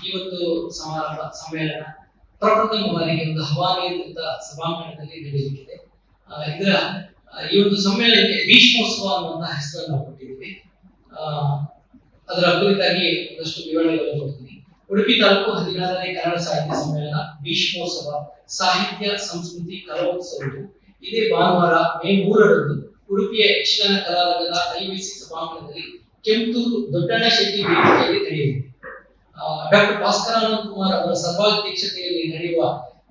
ಈ ಒಂದು ಸಮಾರಂಭ ಸಮ್ಮೇಳನ ಪ್ರಪ್ರಥಮ ಬಾರಿಗೆ ಒಂದು ಹವಾನಿಯಂತ್ರಿತ ಸಭಾಂಗಣದಲ್ಲಿ ನಡೆಯಲಿದೆ. ಇದರ ಈ ಒಂದು ಸಮ್ಮೇಳನಕ್ಕೆ ಭೀಷ್ಮೋತ್ಸವ ಅನ್ನುವಂತಹ ಹೆಸರನ್ನು ನಾವು ಕೊಟ್ಟಿದ್ದೀವಿ. ಅದರ ಕುರಿತಾಗಿ ಒಂದಷ್ಟು ವಿವರಣೆಗಳನ್ನು ಕೊಡ್ತೀನಿ. ಉಡುಪಿ ತಾಲೂಕು 16ನೇ ಕನ್ನಡ ಸಾಹಿತ್ಯ ಸಮ್ಮೇಳನ ಭೀಷ್ಮೋತ್ಸವ ಸಾಹಿತ್ಯ ಸಂಸ್ಕೃತಿ ಕಲೋತ್ಸವವು ಇದೇ ಭಾನುವಾರ ಮೇ 3ರಂದು ಉಡುಪಿಯ ಯಕ್ಷಗಾನ ಕಲಾರಂಗದ ಐವಿಸಿ ಸಭಾಂಗಣದಲ್ಲಿ ಕೆಂಪೂರು ದೊಡ್ಡಣ್ಣ ಶೆಟ್ಟಿ ವೇದಿಕೆಯಲ್ಲಿ ನಡೆಯಲಿದೆ. ಡಾಕ್ಟರ್ ಭಾಸ್ಕರಾನಂದ ಕುಮಾರ್ ಅವರ ಸಭಾಧ್ಯಕ್ಷತೆಯಲ್ಲಿ ನಡೆಯುವ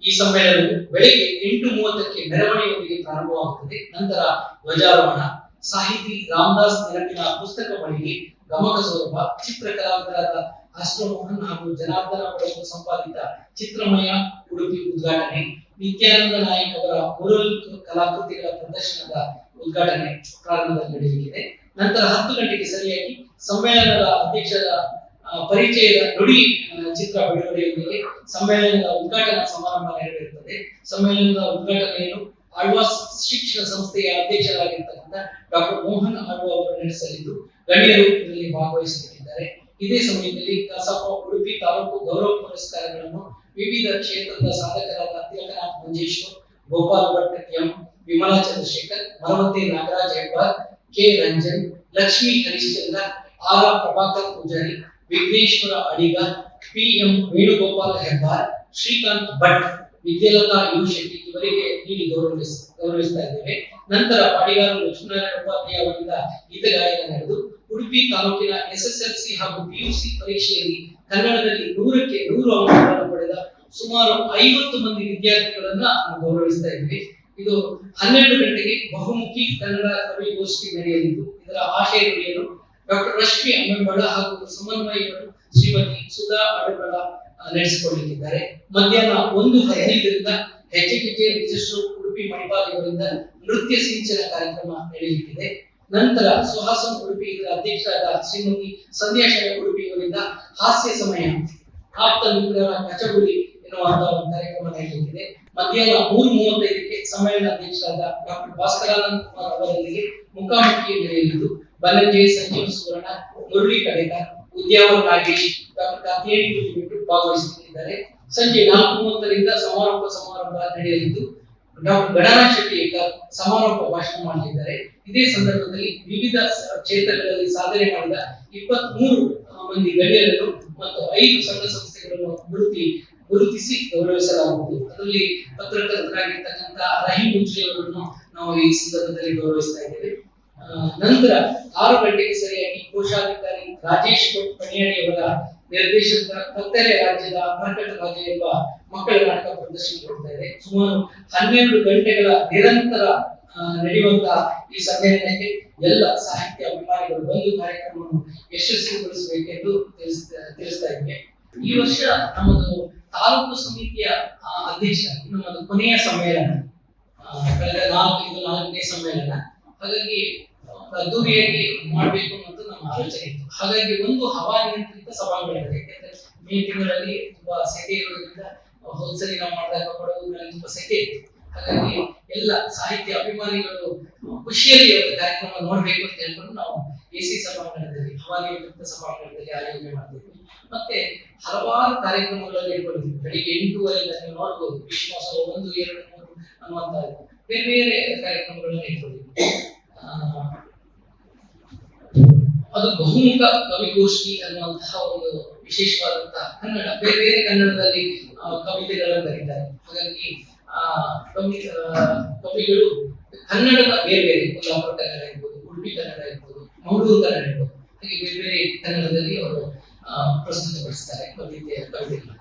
ಈ ಸಮ್ಮೇಳನವು ಬೆಳಗ್ಗೆ 8:30ಕ್ಕೆ ಮೆರವಣಿಗೆಯೊಂದಿಗೆ ಪ್ರಾರಂಭವಾಗುತ್ತದೆ. ನಂತರ ಧ್ವಜಾರೋಹಣ, ಸಾಹಿತಿ ರಾಮದಾಸ್ ನೆನಪಿನ ಪುಸ್ತಕ ಮಳಿಗೆ, ಗಮಕ ಸೌರಭ, ಚಿತ್ರಕಲಾವಿದರಾದ ಅಷ್ಟಮೋಹನ್ ಹಾಗೂ ಜನಾರ್ದನ ಪಡೆದು ಸಂಪಾದಿತ ಚಿತ್ರಮಯ ಉಡುಪಿ ಉದ್ಘಾಟನೆ, ನಿತ್ಯಾನಂದ ನಾಯಕ್ ಅವರ ಮುರಲ್ ಕಲಾಕೃತಿಗಳ ಪ್ರದರ್ಶನದ ಉದ್ಘಾಟನೆ ಪ್ರಾರಂಭದಲ್ಲಿ ನಡೆಯಲಿದೆ. ನಂತರ 10 ಗಂಟೆಗೆ ಸರಿಯಾಗಿ ಸಮ್ಮೇಳನದ ಅಧ್ಯಕ್ಷರ ಪರಿಚಯದ ನುಡಿ ಚಿತ್ರ ಬಿಡುಗಡೆಯೊಂದಿಗೆ ಸಮ್ಮೇಳನದ ಉದ್ಘಾಟನಾ ಸಮಾರಂಭ ನೆರವೇರುತ್ತದೆ. ಸಮ್ಮೇಳನದ ಉದ್ಘಾಟನೆಯನ್ನು ಆಳ್ವಾಸ್ ಶಿಕ್ಷಣ ಸಂಸ್ಥೆಯ ಅಧ್ಯಕ್ಷರಾಗಿರ್ತಕ್ಕಂಥ ಡಾಕ್ಟರ್ ಮೋಹನ್ ಆಳ್ವಾ ಅವರು ನಡೆಸಲಿದ್ದು ಗಣ್ಯರು ಇದರಲ್ಲಿ ಭಾಗವಹಿಸಲಿದ್ದಾರೆ. ಇದೇ ಸಮಯದಲ್ಲಿ ಕಸಾಪ ಉಡುಪಿ ತಾಲೂಕು ಗೌರವ ಪುರಸ್ಕಾರಗಳನ್ನು ವಿವಿಧ ಕ್ಷೇತ್ರದ ಸಾಧಕರಾದ Tilakanath Manjeshwar, Gopal Bhat M, Vimala Chandrashekar, Maravate Nagaraj Hebbar, K Ranjan, Lakshmi Harishchandra, R Prabhakar Poojary, Vighneshwara Adiga, P M Venugopal Hebbar, Srikanth Bhat, Vidyalatha U Shetty ಇವರಿಗೆ ನೀಡಿ ಗೌರವಿಸ್ತಾ ಇದ್ದೇವೆ. ನಂತರ ಪಾಡಿಗಾರರು ಲಕ್ಷ್ಮೀನಾರಾಯಣ ಉಪಾಧ್ಯಾಯ ಅವರಿಂದ ಗೀತಗಾಯನ ನಡೆದು ಉಡುಪಿ ತಾಲೂಕಿನ SSLC ಹಾಗೂ PUC ಪರೀಕ್ಷೆಯಲ್ಲಿ ಕನ್ನಡದಲ್ಲಿ 100ಕ್ಕೆ 100 ಅಂಕಗಳನ್ನು ಪಡೆದ ಸುಮಾರು 50 ಮಂದಿ ವಿದ್ಯಾರ್ಥಿಗಳನ್ನ ಗೌರವಿಸ್ತಾ ಇದ್ವಿ. ಇದು 12 ಗಂಟೆಗೆ ಬಹುಮುಖಿ ಕನ್ನಡ ಕವಿಗೋಷ್ಠಿ ನಡೆಯಲಿದ್ದು ಇದರ ಆಶಯ ನುಡಿಯನ್ನು ಡಾಕ್ಟರ್ ರಶ್ಮಿ ಅಮ್ಮೆಂಬಳ ಹಾಗೂ ಸಮನ್ವಯಗಳು ಶ್ರೀಮತಿ ಸುಧಾ ಅಡುಗಳ ನಡೆಸಿಕೊಳ್ಳಲಿದ್ದಾರೆ. ಮಧ್ಯಾಹ್ನ 1:15ರಿಂದ ಹೆಜ್ಜೆಗೆಜ್ಜೆ ರಿಜಿಸ್ಟ್ರು ಉಡುಪಿ ಮಣಿಪಾಲ್ ಇವರಿಂದ ನೃತ್ಯ ಸಿಂಚನ ಕಾರ್ಯಕ್ರಮ ನಡೆಯಲಿದೆ. ನಂತರ ಸುಹಾಸನ್ ಉಡುಪಿ ಇದರ ಅಧ್ಯಕ್ಷರಾದ ಶ್ರೀಮತಿ ಸಂಧ್ಯಾ ಶೆಣೈ ಉಡುಪಿ ಇವರಿಂದ ಹಾಸ್ಯ ಸಮಯ ಆಪ್ತ ಮಿತ್ರರ ಕಚಗುರಿ ಎನ್ನುವಂತಹ ಒಂದು ಕಾರ್ಯಕ್ರಮ ನಡೆಯಲಿದೆ. ಮಧ್ಯಾಹ್ನ 3:35ಕ್ಕೆ ಸಮ್ಮೇಳನ ಅಧ್ಯಕ್ಷರಾದ ಡಾಕ್ಟರ್ ಭಾಸ್ಕರಾನಂದ ಕುಮಾರ್ ಅವರೊಂದಿಗೆ ಮುಖಾಮುಖಿ ನಡೆಯಲಿದ್ದು ಬನ್ನಂಜೆ ಸಂಜೀವ್ ಸುವರ್ಣ, ಮುರಳಿ ಕಡೇಕರ್, ಉದ್ಯಾವರ ನಾಗೇಶ್, ಡಾಕ್ಟರ್ ಕಾತೇರಿ ಬಿಟ್ಟು ಭಾಗವಹಿಸಲಿದ್ದಾರೆ. ಸಂಜೆ 4:30ರಿಂದ ಸಮಾರಂಭ ನಡೆಯಲಿದ್ದು ಡಾಕ್ಟರ್ ಗಣರಾಜ್ ಶೆಟ್ಟಿ ಸಮಾರೋಪ ಭಾಷಣ ಮಾಡಲಿದ್ದಾರೆ. ಇದೇ ಸಂದರ್ಭದಲ್ಲಿ ವಿವಿಧ ಕ್ಷೇತ್ರಗಳಲ್ಲಿ ಸಾಧನೆ ಮಾಡಿದ 23 ಮಂದಿ ಗಣ್ಯರನ್ನು ಮತ್ತು 5 ಸಂಘ ಸಂಸ್ಥೆಗಳನ್ನು ಗುರುತಿಸಿ ಗೌರವಿಸಲಾಗುವುದು. ಅದರಲ್ಲಿ ಪತ್ರಕರ್ತರಾಗಿರ್ತಕ್ಕಂಥ ರಹೀಂ ಗುಜ್ರಿ ಅವರನ್ನು ನಾವು ಈ ಸಂದರ್ಭದಲ್ಲಿ ಗೌರವಿಸ್ತಾ ಇದ್ದೇವೆ. ನಂತರ 6 ಗಂಟೆಗೆ ಸರಿಯಾಗಿ ಕೋಶಾಧಿಕಾರಿ ರಾಜೇಶ್ ಪಣಿಯಾಡಿ ಅವರ ನಿರ್ದೇಶಕ ಕತ್ತಲೆ ರಾಜ್ಯದ ಅಮರಕಟ ರಾಜ ಎಂಬ ಮಕ್ಕಳ ನಾಟಕ ಪ್ರದರ್ಶನ ಕೊಡ್ತಾ ಇದೆ. ಸುಮಾರು 12 ಗಂಟೆಗಳ ನಿರಂತರ ನಡೆಯುವಂತಹ ಈ ಸಮ್ಮೇಳನಕ್ಕೆ ಎಲ್ಲ ಸಾಹಿತ್ಯ ಅಭಿಮಾನಿಗಳು ಬಂದು ಕಾರ್ಯಕ್ರಮವನ್ನು ಯಶಸ್ವಿಗೊಳಿಸಬೇಕೆಂದು ತಿಳಿಸ್ತಾ ಇದ್ದೇವೆ. ಈ ವರ್ಷ ನಮ್ಮದು ತಾಲೂಕು ಸಮಿತಿಯ ಅಧ್ಯಕ್ಷ ನಮ್ಮದು ಕೊನೆಯ ಸಮ್ಮೇಳನ, ಕಳೆದ 4ನೇ ಸಮ್ಮೇಳನ. ಹಾಗಾಗಿ ಅದ್ದೂರಿಯಾಗಿ ಮಾಡಬೇಕು ಅನ್ನೋದು ನಮ್ಮ ಆಲೋಚನೆ ಇತ್ತು. ಹಾಗಾಗಿ ಒಂದು ಹವಾನಿಯಂತ್ರಿತ ಸಭಾಂಗಣ ಇದೆ. ಯಾಕಂದ್ರೆ ಮೇ ತಿಂಗಳಲ್ಲಿ ತುಂಬಾ ಸೆಕೆ ಇರೋದ್ರಿಂದ ಹೋದ್ಸರಿ ನಾವು ಮಾಡಿದಾಗ ಕೊಡಗುನಲ್ಲಿ ತುಂಬಾ ಸೆಕೆ ಇತ್ತು. ಹಾಗಾಗಿ ಎಲ್ಲ ಸಾಹಿತ್ಯ ಅಭಿಮಾನಿಗಳು ಖುಷಿಯಲ್ಲಿ ಒಂದು ಕಾರ್ಯಕ್ರಮ ನೋಡ್ಬೇಕು ಅಂತ ಹೇಳ್ಕೊಂಡು ನಾವು AC ಸಭಾಂಗಣದಲ್ಲಿ ಹವಾನಿಯಂತ್ರಿತ ಸಭಾಂಗಣದಲ್ಲಿ ಆಯೋಜನೆ ಮಾಡ್ತೀವಿ. ಮತ್ತೆ ಹಲವಾರು ಕಾರ್ಯಕ್ರಮಗಳಲ್ಲಿ ಇಟ್ಕೊಂಡಿದ್ವಿ. ಬೆಳಿಗ್ಗೆ 8:30ರಿಂದ ನೀವು ನೋಡ್ಬೋದು ಭೀಷ್ಮೋತ್ಸವ 1, 2, 3 ಅನ್ನುವಂತ ಬೇರೆ ಬೇರೆ ಕಾರ್ಯಕ್ರಮಗಳನ್ನ ಇಟ್ಕೊಂಡಿದ್ವಿ. ಅದು ಬಹುಮುಖ ಕವಿಗೋಷ್ಠಿ ಅನ್ನುವಂತಹ ಒಂದು ವಿಶೇಷವಾದಂತಹ ಕನ್ನಡ ಬೇರೆ ಬೇರೆ ಕನ್ನಡದಲ್ಲಿ ಕವಿತೆಗಳನ್ನು ಬರೀತಾರೆ. ಹಾಗಾಗಿ ಕವಿಗಳು ಕನ್ನಡದ ಬೇರೆ ಬೇರೆ ಕೊಲ್ಲಾಪುರ ಕನ್ನಡ ಇರ್ಬೋದು, ಉಡುಪಿ ಕನ್ನಡ ಇರ್ಬೋದು, ಮಂಗಳೂರು ಕನ್ನಡ ಇರ್ಬೋದು, ಹಾಗೆ ಬೇರೆ ಬೇರೆ ಕನ್ನಡದಲ್ಲಿ ಅವರು ಪ್ರಸ್ತುತಪಡಿಸ್ತಾರೆ ಕವಿತೆಗಳನ್ನು.